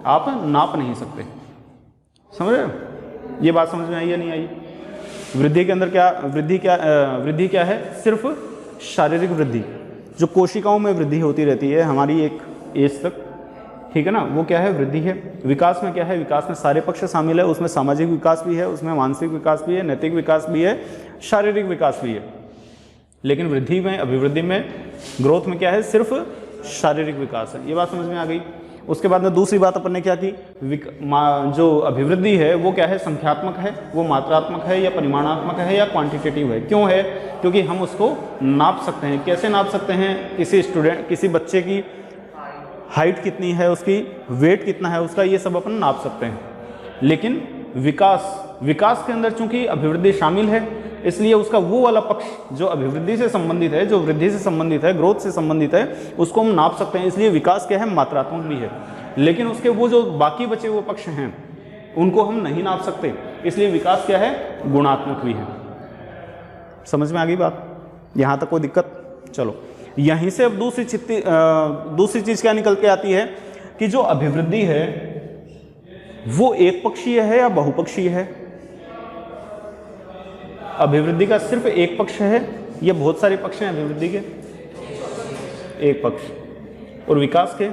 आप नाप नहीं सकते। समझ रहे हो? ये बात समझ में आई या नहीं आई? वृद्धि के अंदर क्या वृद्धि क्या है? सिर्फ शारीरिक वृद्धि, जो कोशिकाओं में वृद्धि होती रहती है हमारी एक एज तक। ठीक है ना, वो क्या है? वृद्धि है। विकास में क्या है? विकास में सारे पक्ष शामिल है, उसमें सामाजिक विकास भी है, उसमें मानसिक विकास भी है, नैतिक विकास भी है, शारीरिक विकास भी है। लेकिन वृद्धि में, अभिवृद्धि में, ग्रोथ में क्या है? सिर्फ शारीरिक विकास है। ये बात समझ में आ गई? उसके बाद में दूसरी बात अपन ने क्या की, जो अभिवृद्धि है वो क्या है, संख्यात्मक है, वो मात्रात्मक है या परिमाणात्मक है या क्वांटिटेटिव है। क्यों है? क्योंकि हम उसको नाप सकते हैं। कैसे नाप सकते हैं? किसी बच्चे की हाइट कितनी है, उसकी वेट कितना है उसका, ये सब अपन नाप सकते हैं। लेकिन विकास के अंदर चूंकि अभिवृद्धि शामिल है, इसलिए उसका वो वाला पक्ष जो अभिवृद्धि से संबंधित है, जो वृद्धि से संबंधित है, ग्रोथ से संबंधित है, उसको हम नाप सकते हैं। इसलिए विकास क्या है, मात्रात्मक भी है। लेकिन उसके वो जो बाकी बचे हुए पक्ष हैं उनको हम नहीं नाप सकते, इसलिए विकास क्या है, गुणात्मक भी है। समझ में आ गई बात? यहाँ तक कोई दिक्कत? चलो, यहीं से अब दूसरी चीज क्या निकल के आती है कि जो अभिवृद्धि है वो एक पक्षीय है या बहुपक्षीय है? अभिवृद्धि का सिर्फ एक पक्ष है या बहुत सारे पक्ष हैं अभिवृद्धि के? एक पक्ष। और विकास के?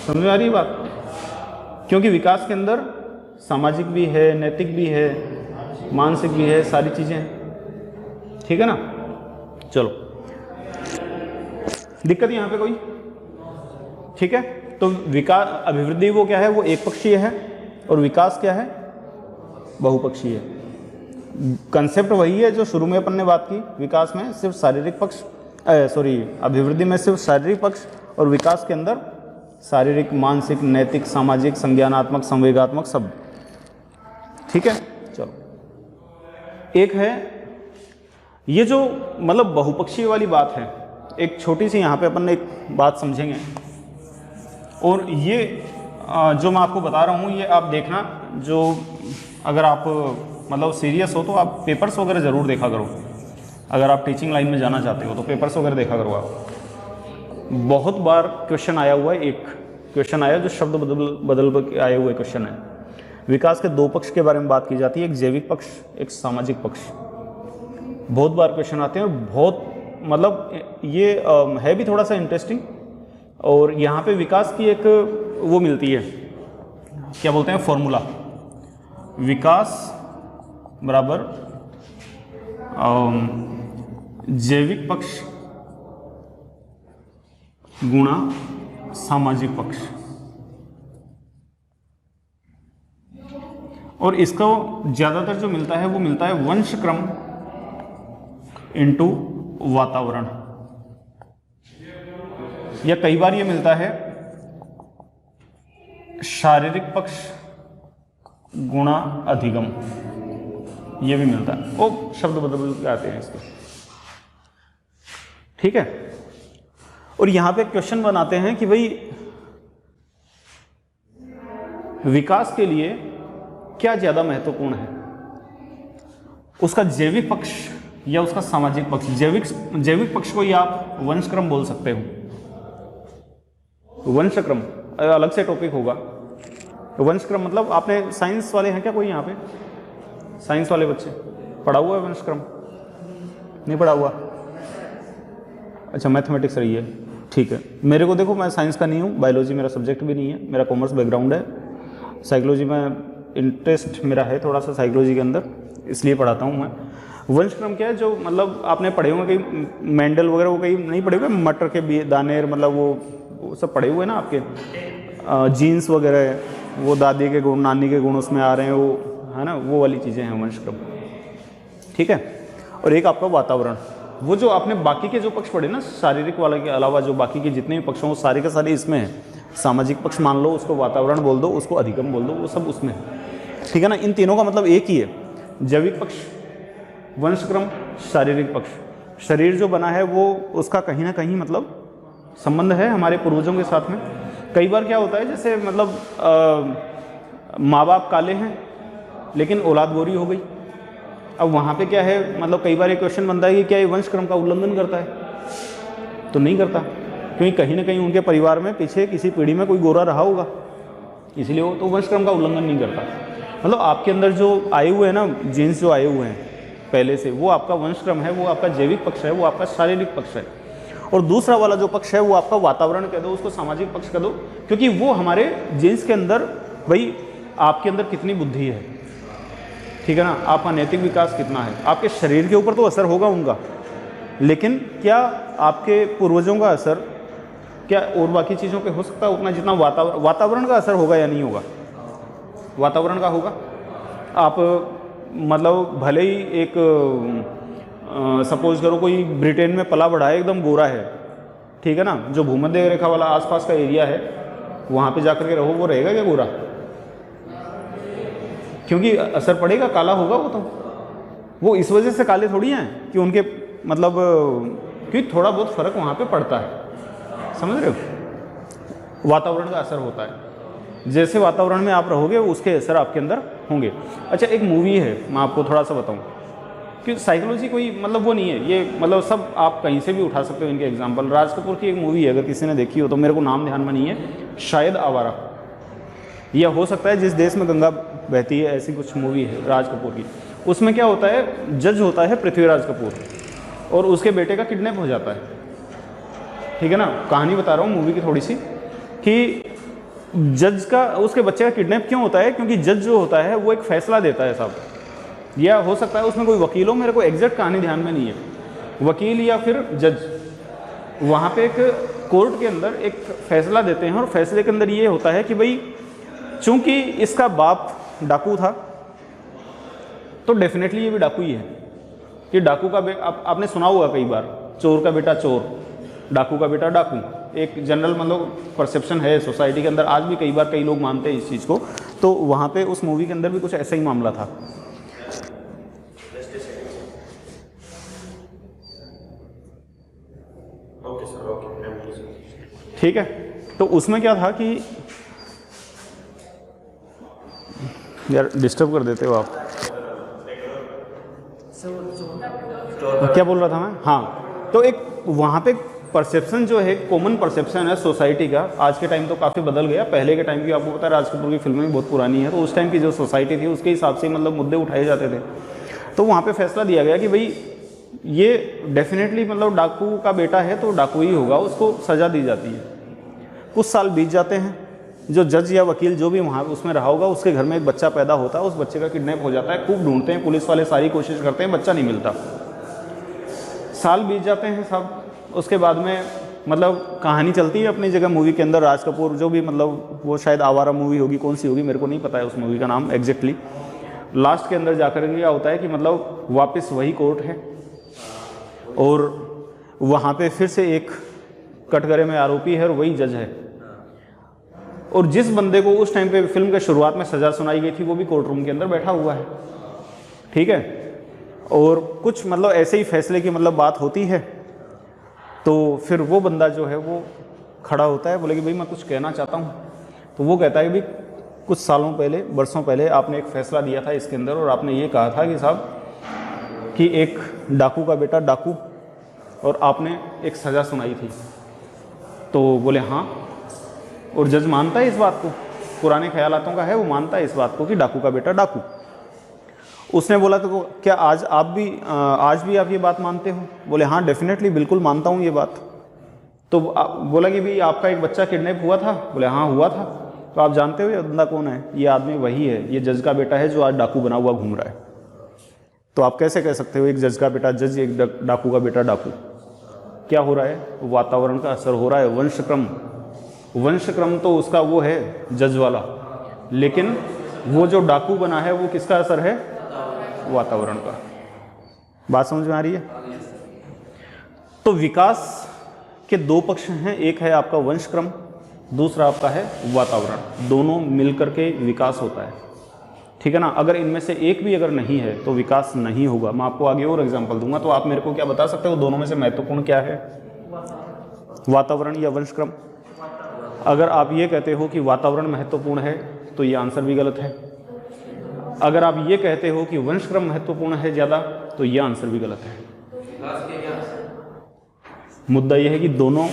समझ में आ रही बात? क्योंकि विकास के अंदर सामाजिक भी है, नैतिक भी है, मानसिक भी है, सारी चीजें हैं। ठीक है ना? चलो, दिक्कत यहां पे कोई? ठीक है, तो अभिवृद्धि वो क्या है, वो एक पक्षीय है, और विकास क्या है, बहुपक्षीय है। कंसेप्ट वही है जो शुरू में अपन ने बात की। विकास में सिर्फ शारीरिक पक्ष, अभिवृद्धि में सिर्फ शारीरिक पक्ष, और विकास के अंदर शारीरिक, मानसिक, नैतिक, सामाजिक, संज्ञानात्मक, संवेगात्मक सब। ठीक है, चलो। एक है ये जो मतलब बहुपक्षीय वाली बात है, एक छोटी सी यहाँ पे अपन एक बात समझेंगे। और ये जो मैं आपको बता रहा हूँ, ये आप देखना, जो अगर आप मतलब सीरियस हो तो आप पेपर्स वगैरह ज़रूर देखा करो। अगर आप टीचिंग लाइन में जाना चाहते हो तो पेपर्स वगैरह देखा करो आप। बहुत बार क्वेश्चन आया हुआ है, एक क्वेश्चन आया जो शब्द बदल के आए हुए क्वेश्चन है। विकास के दो पक्ष के बारे में बात की जाती है, एक जैविक पक्ष, एक सामाजिक पक्ष। बहुत बार क्वेश्चन आते हैं और बहुत मतलब ये है भी थोड़ा सा इंटरेस्टिंग। और यहाँ पे विकास की एक वो मिलती है, क्या बोलते हैं, फॉर्मूला। विकास बराबर जैविक पक्ष गुणा सामाजिक पक्ष। और इसका ज़्यादातर जो मिलता है वो मिलता है वंशक्रम इंटू वातावरण, या कई बार ये मिलता है शारीरिक पक्ष गुणा अधिगम, ये भी मिलता है। वो शब्द बदल के आते हैं इसके। ठीक है, और यहां पे क्वेश्चन बनाते हैं कि भाई विकास के लिए क्या ज्यादा महत्वपूर्ण है, उसका जैविक पक्ष या उसका सामाजिक पक्ष। जैविक पक्ष को ही आप वंशक्रम बोल सकते हो। वंशक्रम अलग से टॉपिक होगा। वंशक्रम मतलब आपने साइंस वाले हैं क्या कोई यहाँ पे? साइंस वाले बच्चे पढ़ा हुआ है वंशक्रम? नहीं पढ़ा हुआ? अच्छा, मैथमेटिक्स रही है, ठीक है। मेरे को देखो, मैं साइंस का नहीं हूँ, बायोलॉजी मेरा सब्जेक्ट भी नहीं है, मेरा कॉमर्स बैकग्राउंड है। साइकोलॉजी में इंटरेस्ट मेरा है थोड़ा सा साइकोलॉजी के अंदर, इसलिए पढ़ाता हूँ मैं। वंशक्रम क्या है, जो मतलब आपने पढ़े होंगे कहीं, मेंडल वगैरह वो कहीं नहीं पढ़े हुए, मटर के दाने मतलब वो सब पढ़े हुए ना आपके, जीन्स वगैरह, वो दादी के गुण, नानी के गुण उसमें आ रहे हैं, वो है ना, वो वाली चीज़ें हैं वंशक्रम। ठीक है, और एक आपका वातावरण, वो जो आपने बाकी के जो पक्ष पढ़े ना, शारीरिक वाले के अलावा जो बाकी के जितने भी पक्ष हों, सारे के सारे इसमें हैं। सामाजिक पक्ष मान लो, उसको वातावरण बोल दो, उसको अधिगम बोल दो, वो सब उसमें है। ठीक है ना, इन तीनों का मतलब एक ही है, जैविक पक्ष, वंशक्रम, शारीरिक पक्ष। शरीर जो बना है वो उसका कहीं ना कहीं मतलब संबंध है हमारे पूर्वजों के साथ में। कई बार क्या होता है, जैसे मतलब माँ बाप काले हैं लेकिन औलाद गोरी हो गई। अब वहाँ पे क्या है, मतलब कई बार ये क्वेश्चन बनता है कि क्या ये वंशक्रम का उल्लंघन करता है? तो नहीं करता, क्योंकि कहीं ना कहीं उनके परिवार में पीछे किसी पीढ़ी में कोई गोरा रहा होगा, इसलिए वो तो वंशक्रम का उल्लंघन नहीं करता। मतलब आपके अंदर जो आए हुए हैं ना, जीन्स जो आए हुए हैं पहले से, वो आपका वंशक्रम है, वो आपका जैविक पक्ष है, वो आपका शारीरिक पक्ष है। और दूसरा वाला जो पक्ष है वो आपका वातावरण कह दो, उसको सामाजिक पक्ष कह दो, क्योंकि वो हमारे जीन्स के अंदर, भाई आपके अंदर कितनी बुद्धि है, ठीक है ना, आपका नैतिक विकास कितना है, आपके शरीर के ऊपर तो असर होगा उनका, लेकिन क्या आपके पूर्वजों का असर क्या और बाकी चीज़ों पे हो सकता है उतना जितना वातावरण का असर होगा या नहीं होगा? वातावरण का होगा। आप मतलब भले ही एक सपोज करो कोई ब्रिटेन में पला बढ़ा है, एकदम गोरा है, ठीक है ना, जो भूमध्य रेखा वाला आसपास का एरिया है वहाँ पे जाकर के रहो, वो रहेगा क्या गोरा? क्योंकि असर पड़ेगा, काला होगा वो इस वजह से काले थोड़ी हैं कि उनके मतलब क्योंकि थोड़ा बहुत फर्क वहाँ पे पड़ता है, समझ रहे हो? वातावरण का असर होता है, जैसे वातावरण में आप रहोगे उसके असर आपके अंदर होंगे। अच्छा, एक मूवी है, मैं आपको थोड़ा सा बताऊं कि साइकोलॉजी कोई मतलब वो नहीं है, ये मतलब सब आप कहीं से भी उठा सकते हो इनके एग्जांपल। राज कपूर की एक मूवी है, अगर किसी ने देखी हो तो, मेरे को नाम ध्यान में नहीं है, शायद आवारा, या हो सकता है जिस देश में गंगा बहती है, ऐसी कुछ मूवी है राज कपूर की। उसमें क्या होता है, जज होता है पृथ्वीराज कपूर और उसके बेटे का किडनैप हो जाता है, ठीक है ना। कहानी बता रहा हूँ मूवी की थोड़ी सी, कि जज का उसके बच्चे का किडनैप क्यों होता है, क्योंकि जज जो होता है वो एक फैसला देता है साहब, या हो सकता है उसमें कोई वकील हो, मेरे को एग्जैक्ट कहानी ध्यान में नहीं है, वकील या फिर जज वहाँ पे एक कोर्ट के अंदर एक फैसला देते हैं और फैसले के अंदर ये होता है कि भाई चूंकि इसका बाप डाकू था तो डेफिनेटली ये भी डाकू ही है, कि डाकू का आपने सुना होगा कई बार, चोर का बेटा चोर, डाकू का बेटा डाकू, एक जनरल मतलब परसेप्शन है सोसाइटी के अंदर, आज भी कई बार कई लोग मानते हैं इस चीज़ को। तो वहाँ पे उस मूवी के अंदर भी कुछ ऐसा ही मामला था। ठीक है, तो उसमें क्या था कि यार डिस्टर्ब कर देते हो आप, क्या बोल रहा था मैं? हाँ, तो एक वहाँ पे परसेप्शन जो है, कॉमन परसेप्शन है सोसाइटी का, आज के टाइम तो काफ़ी बदल गया। पहले के टाइम की आपको पता है राज कपूर की फिल्में भी बहुत पुरानी है, तो उस टाइम की जो सोसाइटी थी उसके हिसाब से मतलब मुद्दे उठाए जाते थे। तो वहाँ पे फैसला दिया गया कि भाई ये डेफिनेटली मतलब डाकू का बेटा है तो डाकू ही होगा, उसको सज़ा दी जाती है। कुछ साल बीत जाते हैं, जो जज या वकील जो भी वहाँ उसमें रहा होगा, उसके घर में एक बच्चा पैदा होता है, उस बच्चे का किडनैप हो जाता है, खूब ढूंढते हैं पुलिस वाले, सारी कोशिश करते हैं, बच्चा नहीं मिलता। साल बीत जाते हैं सब, उसके बाद में मतलब कहानी चलती है अपनी जगह मूवी के अंदर। राज कपूर जो भी मतलब वो शायद आवारा मूवी होगी, कौन सी होगी मेरे को नहीं पता है उस मूवी का नाम एग्जैक्टली। लास्ट के अंदर जाकर क्या होता है कि मतलब वापस वही कोर्ट है और वहाँ पे फिर से एक कटघरे में आरोपी है और वही जज है, और जिस बंदे को उस टाइम पे फिल्म के शुरुआत में सज़ा सुनाई गई थी वो भी कोर्ट रूम के अंदर बैठा हुआ है, ठीक है। और कुछ मतलब ऐसे ही फैसले की मतलब बात होती है, तो फिर वो बंदा जो है वो खड़ा होता है, बोले कि भाई मैं कुछ कहना चाहता हूँ। तो वो कहता है कि भाई कुछ सालों पहले, बरसों पहले आपने एक फ़ैसला दिया था इसके अंदर, और आपने ये कहा था कि साहब कि एक डाकू का बेटा डाकू, और आपने एक सज़ा सुनाई थी। तो बोले हाँ, और जज मानता है इस बात को, पुराने ख्यालातों का है, वो मानता है इस बात को कि डाकू का बेटा डाकू। उसने बोला तो क्या आज भी आप ये बात मानते हो? बोले हाँ डेफिनेटली, बिल्कुल मानता हूँ ये बात। तो बोला कि भाई आपका एक बच्चा किडनैप हुआ था? बोले हाँ हुआ था। तो आप जानते हो ये बंदा कौन है? ये आदमी वही है, ये जज का बेटा है जो आज डाकू बना हुआ घूम रहा है। तो आप कैसे कह सकते हो एक जज का बेटा जज, एक डाकू का बेटा डाकू? क्या हो रहा है? वातावरण का असर हो रहा है, वंशक्रम तो उसका वो है जज वाला, लेकिन वो जो डाकू बना है वो किसका असर है? वातावरण का। बात समझ में आ रही है? तो विकास के दो पक्ष हैं, एक है आपका वंशक्रम, दूसरा आपका है वातावरण। दोनों मिलकर के विकास होता है, ठीक है ना। अगर इनमें से एक भी अगर नहीं है तो विकास नहीं होगा। मैं आपको आगे और एग्जांपल दूंगा, तो आप मेरे को क्या बता सकते हो दोनों में से महत्वपूर्ण क्या है, वातावरण या वंशक्रम? अगर आप ये कहते हो कि वातावरण महत्वपूर्ण है तो ये आंसर भी गलत है। अगर आप ये कहते हो कि वंशक्रम महत्वपूर्ण है ज़्यादा, तो ये आंसर भी गलत है। मुद्दा यह है कि दोनों,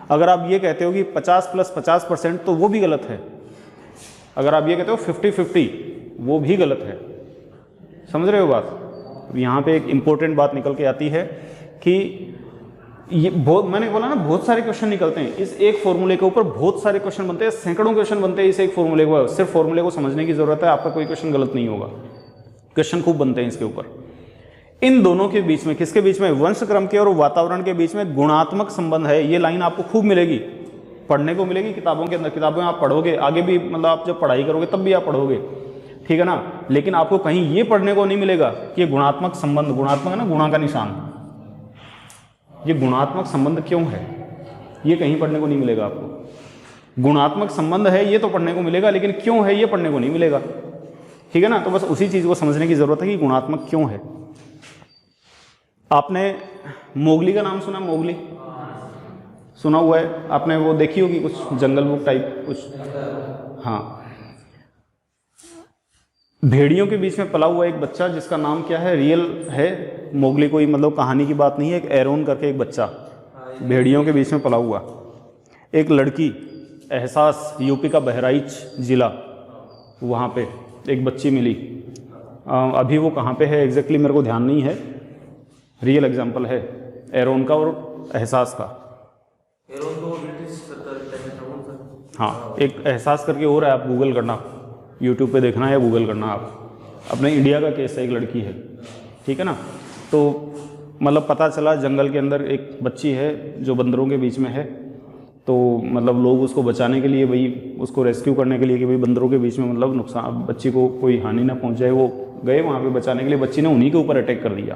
अगर आप ये कहते हो कि 50 + 50%, तो वो भी गलत है। अगर आप ये कहते हो 50-50, वो भी गलत है। समझ रहे हो बात? यहाँ पे एक इम्पोर्टेंट बात निकल के आती है कि ये बहुत, मैंने बोला ना बहुत सारे क्वेश्चन निकलते हैं इस एक फॉर्मूले के ऊपर, बहुत सारे क्वेश्चन बनते हैं, सैकड़ों क्वेश्चन बनते हैं इस एक फॉर्मूले को। सिर्फ फॉर्मूले को समझने की ज़रूरत है, आपका कोई क्वेश्चन गलत नहीं होगा। क्वेश्चन खूब बनते हैं इसके ऊपर। इन दोनों के बीच में, किसके बीच में, वंश क्रम के और वातावरण के बीच में गुणात्मक संबंध है। ये लाइन आपको खूब मिलेगी, पढ़ने को मिलेगी किताबों के अंदर, किताबों में आप पढ़ोगे, आगे भी मतलब आप जब पढ़ाई करोगे तब भी आप पढ़ोगे, ठीक है ना। लेकिन आपको कहीं ये पढ़ने को नहीं मिलेगा कि ये गुणात्मक संबंध, गुणात्मक है ना, गुणा का निशान, ये गुणात्मक संबंध क्यों है, ये कहीं पढ़ने को नहीं मिलेगा आपको। गुणात्मक संबंध है ये तो पढ़ने को मिलेगा, लेकिन क्यों है ये पढ़ने को नहीं मिलेगा, ठीक है ना। तो बस उसी चीज़ को समझने की ज़रूरत है कि गुणात्मक क्यों है। आपने मोगली का नाम सुना, मोगली सुना हुआ है आपने, वो देखी होगी कुछ जंगल बुक टाइप कुछ, हाँ। भेड़ियों के बीच में पला हुआ एक बच्चा जिसका नाम क्या है, रियल है, मोगली कोई मतलब कहानी की बात नहीं है, एक एरोन करके एक बच्चा भेड़ियों के बीच में पला हुआ। एक लड़की, एहसास, यूपी का बहराइच ज़िला, वहाँ पे एक बच्ची मिली। अभी वो कहाँ पे है एग्जैक्टली मेरे को ध्यान नहीं है, रियल एग्जाम्पल है एरोन का और एहसास का। एरोन तो ब्रिटिश सत्ता, हाँ, एक एहसास करके और है, आप गूगल करना, यूट्यूब पे देखना या गूगल करना आप। अपने इंडिया का केस है, एक लड़की है, ठीक है ना। तो मतलब पता चला जंगल के अंदर एक बच्ची है जो बंदरों के बीच में है, तो मतलब लोग उसको बचाने के लिए, भाई उसको रेस्क्यू करने के लिए कि भाई बंदरों के बीच में मतलब नुकसान, बच्ची को कोई हानि ना पहुंच जाए, वो गए वहाँ पे बचाने के लिए। बच्ची ने उन्हीं के ऊपर अटैक कर दिया,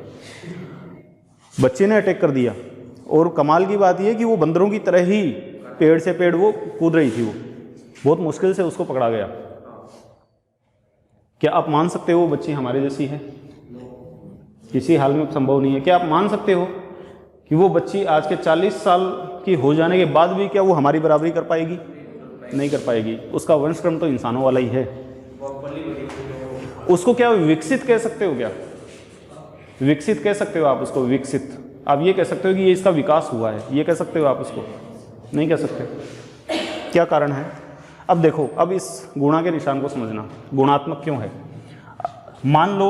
बच्चे ने अटैक कर दिया। और कमाल की बात यह कि वो बंदरों की तरह ही पेड़ से पेड़ वो कूद रही थी, वो बहुत मुश्किल से उसको पकड़ा गया। क्या आप मान सकते हो वो बच्ची हमारे जैसी है? किसी हाल में संभव नहीं है। क्या आप मान सकते हो कि वो बच्ची आज के 40 साल की हो जाने के बाद भी क्या वो हमारी बराबरी कर पाएगी? नहीं कर पाएगी। उसका वंशक्रम तो इंसानों वाला ही है। उसको क्या विकसित कह सकते हो? क्या विकसित कह सकते हो आप उसको? विकसित आप ये कह सकते हो कि ये इसका विकास हुआ है, ये कह सकते हो आप उसको? नहीं कह सकते। क्या कारण है? अब देखो, अब इस गुणा के निशान को समझना, गुणात्मक क्यों है। मान लो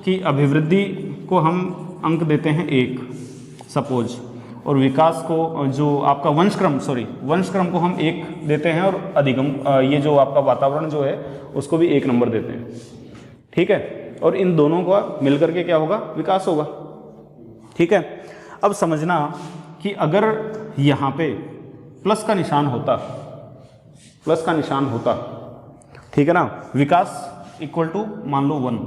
कि अभिवृद्धि को हम अंक देते हैं 1 सपोज, और विकास को, जो आपका वंशक्रम, वंशक्रम को हम 1 देते हैं, और अधिगम, ये जो आपका वातावरण जो है उसको भी 1 नंबर देते हैं, ठीक है। और इन दोनों का मिलकर के क्या होगा? विकास होगा, ठीक है। अब समझना कि अगर यहाँ पे प्लस का निशान होता, प्लस का निशान होता, ठीक है ना, विकास इक्वल टू मान लो 1,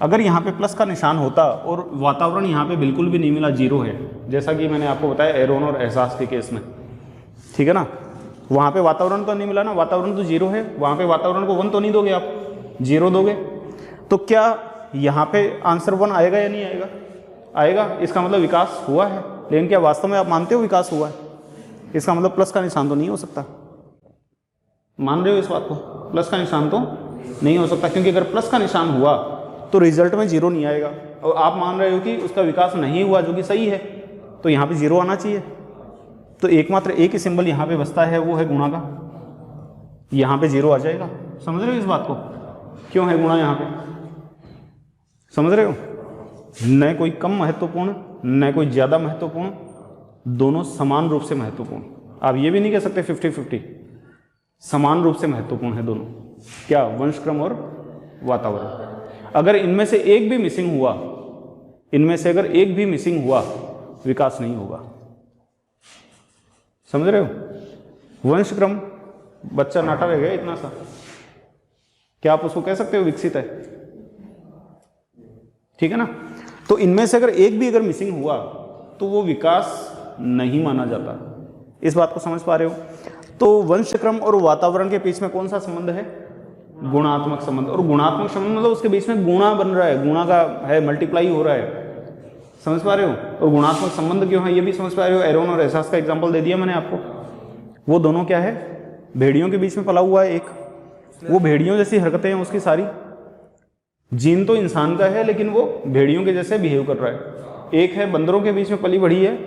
अगर यहाँ पे प्लस का निशान होता और वातावरण यहाँ पे बिल्कुल भी नहीं मिला, 0 है, जैसा कि मैंने आपको बताया एरोन और एहसास के केस में, ठीक है ना। वहाँ पे वातावरण तो नहीं मिला ना, वातावरण तो 0 है, वहाँ पे वातावरण को 1 तो नहीं दोगे आप, 0 दोगे। तो क्या यहाँ पे आंसर 1 आएगा या नहीं आएगा? आएगा। इसका मतलब विकास हुआ है। लेकिन क्या वास्तव में आप मानते हो विकास हुआ है? इसका मतलब प्लस का निशान तो नहीं हो सकता। मान रहे हो इस बात को? प्लस का निशान तो नहीं हो सकता, क्योंकि अगर प्लस का निशान हुआ तो रिजल्ट में 0 नहीं आएगा, और आप मान रहे हो कि उसका विकास नहीं हुआ, जो कि सही है, तो यहाँ पे 0 आना चाहिए। तो एकमात्र एक ही सिंबल यहाँ पे बचता है, वो है गुणा का, यहाँ पे 0 आ जाएगा। समझ रहे हो इस बात को? क्यों है गुणा यहाँ पे? समझ रहे हो? न कोई कम महत्वपूर्ण, न कोई ज़्यादा महत्वपूर्ण, दोनों समान रूप से महत्वपूर्ण। आप ये भी नहीं कह सकते 50-50, समान रूप से महत्वपूर्ण है दोनों। क्या? वंशक्रम और वातावरण। अगर इनमें से एक भी मिसिंग हुआ, इनमें से अगर एक भी मिसिंग हुआ, विकास नहीं होगा। समझ रहे हो? वंशक्रम, बच्चा नाटा रह गया इतना सा, क्या आप उसको कह सकते हो विकसित है? ठीक है ना। तो इनमें से अगर एक भी अगर मिसिंग हुआ तो वो विकास नहीं माना जाता। इस बात को समझ पा रहे हो? तो वंशक्रम और वातावरण के बीच में कौन सा संबंध है? गुणात्मक संबंध। और गुणात्मक संबंध मतलब उसके बीच में गुणा बन रहा है, गुणा का है, मल्टीप्लाई हो रहा है। समझ पा रहे हो? और गुणात्मक संबंध क्यों है ये भी समझ पा रहे हो? एरोन और एहसास का एग्जाम्पल दे दिया मैंने आपको। वो दोनों क्या है? भेड़ियों के बीच में पला हुआ है एक, वो भेड़ियों जैसी हरकतें हैं उसकी सारी। जीन तो इंसान का है, लेकिन वो भेड़ियों के जैसे बिहेव कर रहा है। एक है बंदरों के बीच में पली बढ़ी है,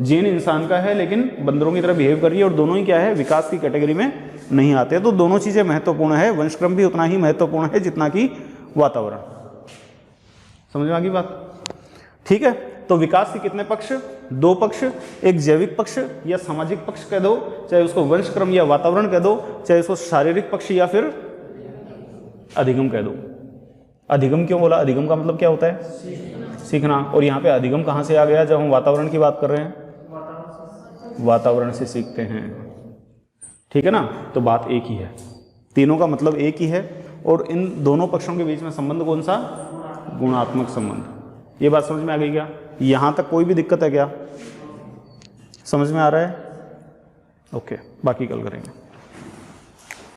जीन इंसान का है लेकिन बंदरों की तरह बिहेव कर रही है, और दोनों ही क्या है? विकास की कैटेगरी में नहीं आते। तो दोनों चीज़ें महत्वपूर्ण है, वंशक्रम भी उतना ही महत्वपूर्ण है जितना कि वातावरण। समझ में आ गई बात? ठीक है। तो विकास के कितने पक्ष? 2 पक्ष। एक जैविक पक्ष या सामाजिक पक्ष कह दो, चाहे उसको वंशक्रम या वातावरण कह दो, चाहे उसको शारीरिक पक्ष या फिर अधिगम कह दो। अधिगम क्यों बोला? अधिगम का मतलब क्या होता है? सीखना। और यहाँ पे अधिगम कहाँ से आ गया जब हम वातावरण की बात कर रहे हैं? वातावरण से सीखते हैं, ठीक है ना। तो बात एक ही है, तीनों का मतलब एक ही है। और इन दोनों पक्षों के बीच में संबंध कौन सा? गुणात्मक संबंध। ये बात समझ में आ गई क्या? यहाँ तक कोई भी दिक्कत है क्या? समझ में आ रहा है? ओके, बाकी कल करेंगे।